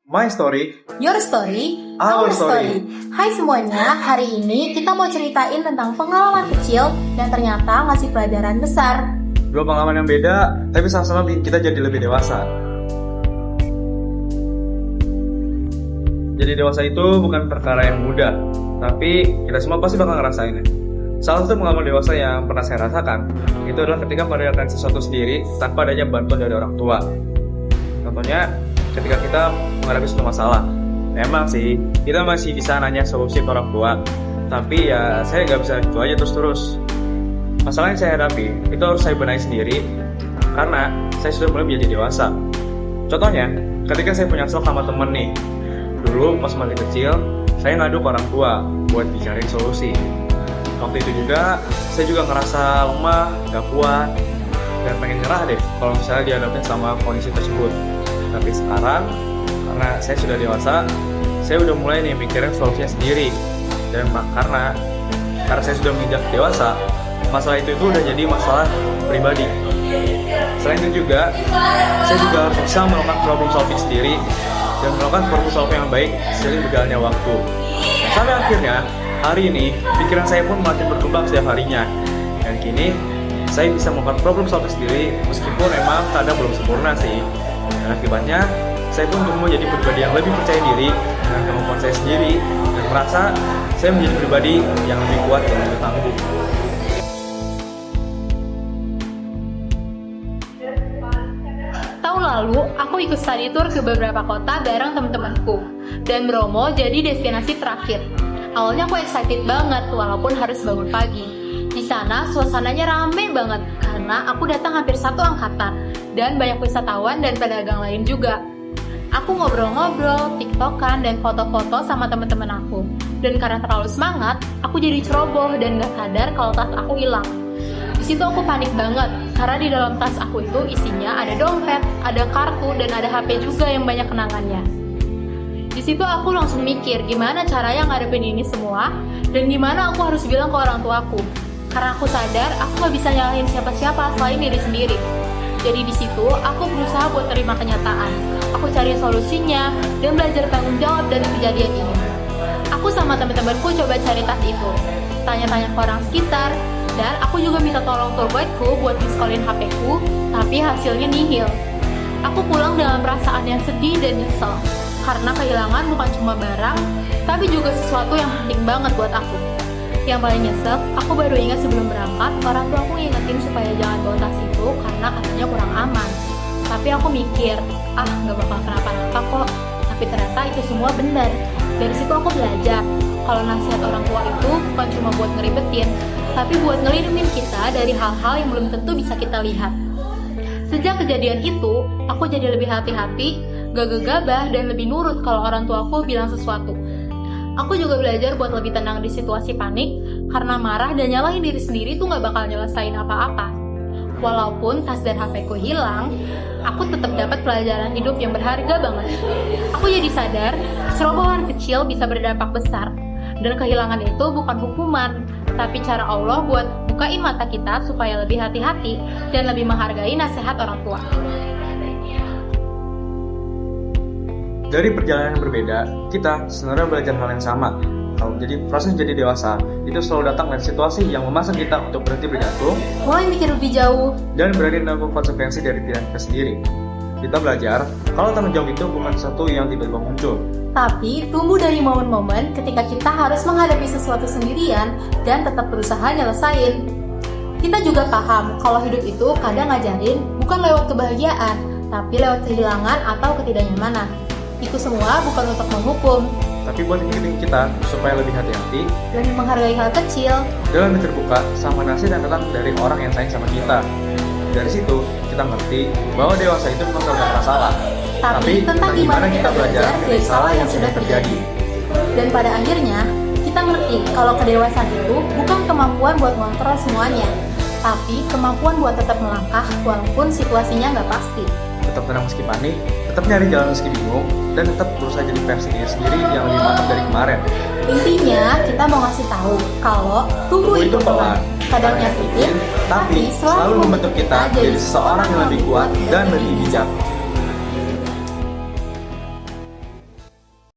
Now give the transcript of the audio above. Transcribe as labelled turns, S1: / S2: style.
S1: My story,
S2: Your story,
S1: our story.
S2: Hai semuanya, hari ini kita mau ceritain tentang pengalaman kecil dan ternyata ngasih pelajaran besar.
S1: Dua pengalaman yang beda, tapi sama-sama bikin kita jadi lebih dewasa. Jadi dewasa itu bukan perkara yang mudah, tapi kita semua pasti bakal ngerasainnya. Salah satu pengalaman dewasa yang pernah saya rasakan, itu adalah ketika mengerjakan sesuatu sendiri tanpa adanya bantuan dari orang tua. Contohnya, ketika kita menghadapi suatu masalah. Memang sih, kita masih bisa nanya solusi ke orang tua, tapi ya saya nggak bisa itu aja terus-terus. Masalah yang saya hadapi, itu harus saya benahi sendiri, karena saya sudah mulai menjadi dewasa. Contohnya, ketika saya punya masalah sama temen nih, dulu pas masih kecil, saya ngadu ke orang tua buat dicari solusi. Waktu itu juga, saya juga ngerasa lemah, gak kuat, dan pengen nyerah deh kalau misalnya dihadapin sama kondisi tersebut. Tapi sekarang, karena saya sudah dewasa, saya udah mulai nih mikirin solusinya sendiri. Dan karena saya sudah menginjak dewasa, masalah itu udah jadi masalah pribadi. Selain itu juga, saya juga harus bisa melakukan problem solving sendiri dan melakukan problem solving yang baik seiring berjalannya waktu. Sampai akhirnya, hari ini, pikiran saya pun makin berkembang setiap harinya. Dan kini, saya bisa melakukan problem solving sendiri meskipun memang kadang belum sempurna sih. Dan akibatnya, saya pun tumbuh menjadi pribadi yang lebih percaya diri dengan kemampuan saya sendiri dan merasa saya menjadi pribadi yang lebih kuat dan lebih tangguh.
S2: Tahun lalu, aku ikut study tour ke beberapa kota bareng teman-temanku, dan Bromo jadi destinasi terakhir. Awalnya aku excited banget walaupun harus bangun pagi. Di sana suasananya rame banget karena aku datang hampir satu angkatan dan banyak wisatawan dan pedagang lain juga. Aku ngobrol-ngobrol, tiktokan, dan foto-foto sama teman-teman aku. Dan karena terlalu semangat, aku jadi ceroboh dan gak sadar kalau tas aku hilang. Di situ aku panik banget karena di dalam tas aku itu isinya ada dompet, ada kartu, dan ada HP juga yang banyak kenangannya. Di situ aku langsung mikir gimana caranya ngadepin ini semua dan gimana aku harus bilang ke orang tuaku. Karena aku sadar aku gak bisa nyalahin siapa-siapa selain diri sendiri. Jadi di situ aku berusaha buat terima kenyataan. Aku cari solusinya dan belajar tanggung jawab dari kejadian ini. Aku sama teman-temanku coba cari tas itu, tanya-tanya ke orang sekitar, dan aku juga minta tolong tour guide-ku buat diskolin HP-ku, tapi hasilnya nihil. Aku pulang dengan perasaan yang sedih dan nyesel, karena kehilangan bukan cuma barang, tapi juga sesuatu yang penting banget buat aku. Yang paling nyesek, aku baru ingat sebelum berangkat, orang tua aku ngingetin supaya jangan bawa tas itu karena katanya kurang aman. Tapi aku mikir, gak bakal kenapa-napa kok. Tapi ternyata itu semua benar. Dari situ aku belajar, kalau nasihat orang tua itu bukan cuma buat ngeribetin, tapi buat ngelindungin kita dari hal-hal yang belum tentu bisa kita lihat. Sejak kejadian itu, aku jadi lebih hati-hati, gak gegabah, dan lebih nurut kalau orang tuaku bilang sesuatu. Aku juga belajar buat lebih tenang di situasi panik, karena marah dan nyalahin diri sendiri tuh gak bakal nyelesain apa-apa. Walaupun tas dan HP-ku hilang, aku tetap dapat pelajaran hidup yang berharga banget. Aku jadi sadar, cerobohan kecil bisa berdampak besar. Dan kehilangan itu bukan hukuman, tapi cara Allah buat bukain mata kita supaya lebih hati-hati dan lebih menghargai nasihat orang tua.
S1: Dari perjalanan yang berbeda, kita sebenarnya belajar hal yang sama. Kalau jadi proses menjadi dewasa, itu selalu datang dari situasi yang memaksa kita untuk berhenti bergantung,
S2: Mulai mikir lebih jauh,
S1: dan berani menanggung konsekuensi dari pilihan kita sendiri. Kita belajar kalau tanggung jawab itu bukan sesuatu yang tiba-tiba muncul,
S2: tapi tumbuh dari momen-momen ketika kita harus menghadapi sesuatu sendirian dan tetap berusaha nyelesain. Kita juga paham kalau hidup itu kadang ngajarin bukan lewat kebahagiaan, tapi lewat kehilangan atau ketidaknyamanan. Itu semua bukan untuk menghukum
S1: tapi buat ngingetin kita supaya lebih hati-hati
S2: dan menghargai hal kecil.
S1: dalam terbuka sama nasihat yang datang dari orang yang sayang sama kita. Dari situ, kita ngerti bahwa dewasa itu bukan soal merasa salah,
S2: Tapi tentang gimana kita belajar dari salah yang sudah terjadi. Dan pada akhirnya, kita ngerti kalau kedewasaan itu bukan kemampuan buat ngontrol semuanya, tapi kemampuan buat tetap melangkah walaupun situasinya nggak pasti.
S1: Tetap tenang meski panik, tetap nyari jalan meski bingung, dan tetap berusaha jadi versi diri sendiri yang lebih mantap dari kemarin.
S2: Intinya, kita mau ngasih tahu kalau tumbuh itu pelan, kadang nyakitin, tapi selalu membentuk kita jadi seseorang yang lebih kuat dan lebih bijak.